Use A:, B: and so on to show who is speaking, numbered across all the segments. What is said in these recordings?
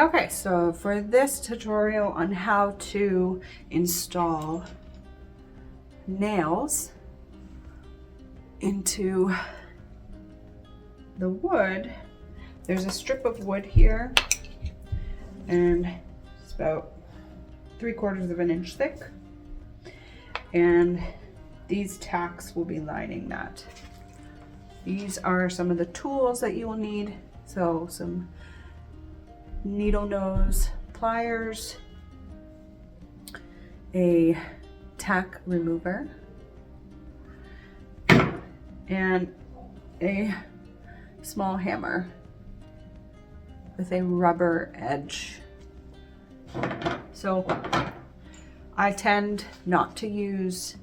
A: Okay, so for this tutorial on how to install nails into the wood, there's a strip of wood here and it's about 3/4 of an inch thick, and these tacks will be lining that. These are some of the tools that you will need. So some needle nose pliers, a tack remover, and a small hammer with a rubber edge. So I tend not to use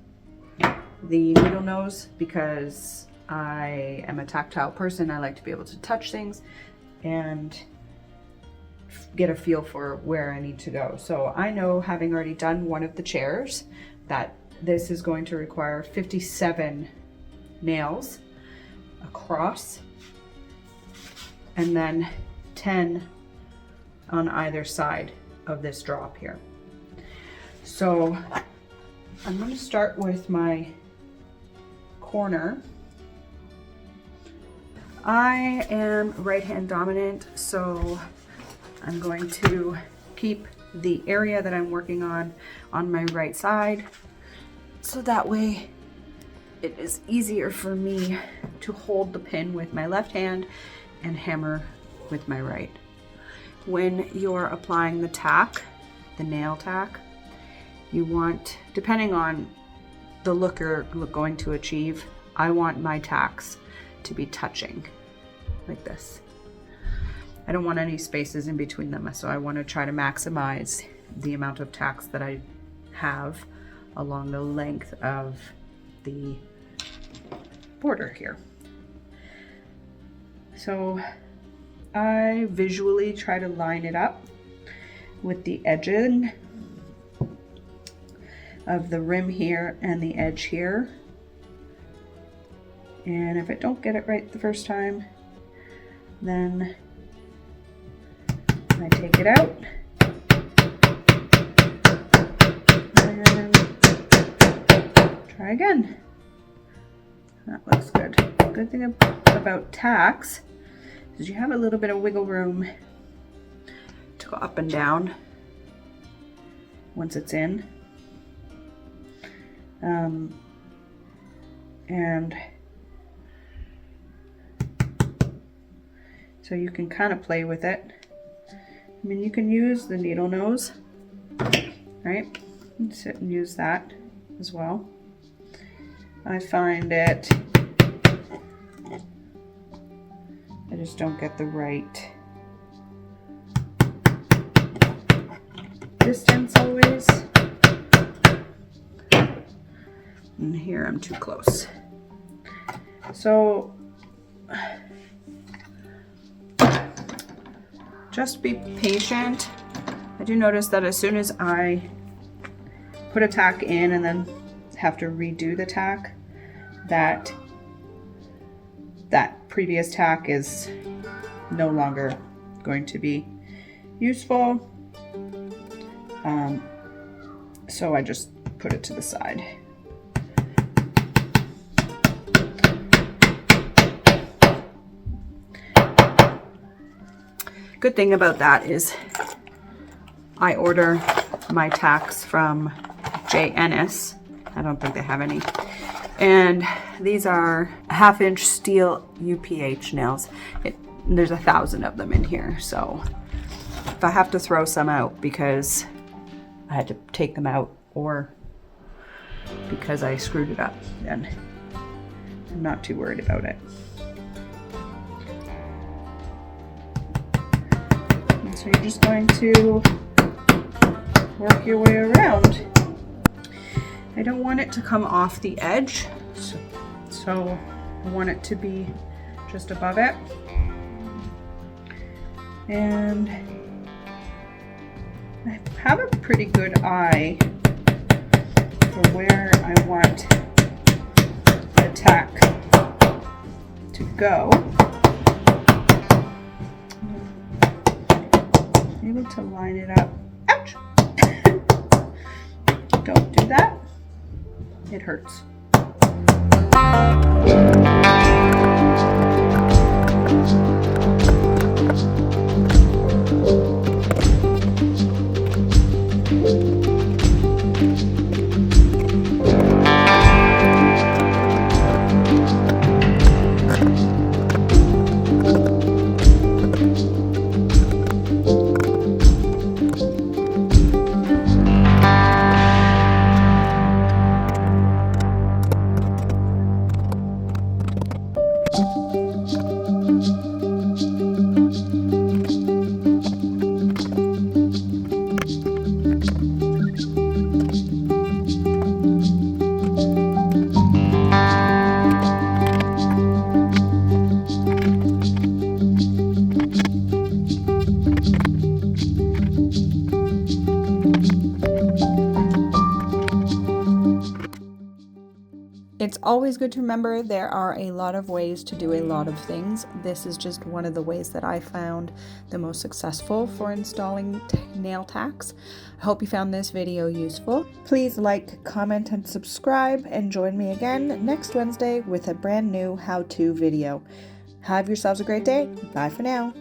A: the needle nose because I am a tactile person. I like to be able to touch things and get a feel for where I need to go. So I know, having already done one of the chairs, that this is going to require 57 nails across and then 10 on either side of this drop here. So I'm going to start with my corner. I am right hand dominant, so I'm going to keep the area that I'm working on my right side, so that way it is easier for me to hold the pin with my left hand and hammer with my right. When you're applying the tack, the nail tack, you want, depending on the look you're going to achieve, I want my tacks to be touching like this. I don't want any spaces in between them, so I want to try to maximize the amount of tacks that I have along the length of the border here. So I visually try to line it up with the edging of the rim here and the edge here. And if I don't get it right the first time, then I take it out and try again. That looks good. Good thing about tacks is you have a little bit of wiggle room to go up and down once it's in. And so you can kind of play with it. I mean, you can use the needle nose, right? You can sit and use that as well. I find it, I just don't get the right distance always. And here I'm too close. So just be patient. I do notice that as soon as I put a tack in and then have to redo the tack, that previous tack is no longer going to be useful. So I just put it to the side. Good thing about that is I order my tacks from ENNIS. I don't think they have any. And these are 1/2 inch steel UPH nails. There's 1,000 of them in here. So if I have to throw some out because I had to take them out or because I screwed it up, then I'm not too worried about it. So you're just going to work your way around. I don't want it to come off the edge, so I want it to be just above it. And I have a pretty good eye for where I want the tack to go. able to line it up. Ouch! Don't do that. It hurts. It's always good to remember there are a lot of ways to do a lot of things. This is just one of the ways that I found the most successful for installing nail tacks. I hope you found this video useful. Please like, comment, and subscribe, and join me again next Wednesday with a brand new how-to video. Have yourselves a great day. Bye for now.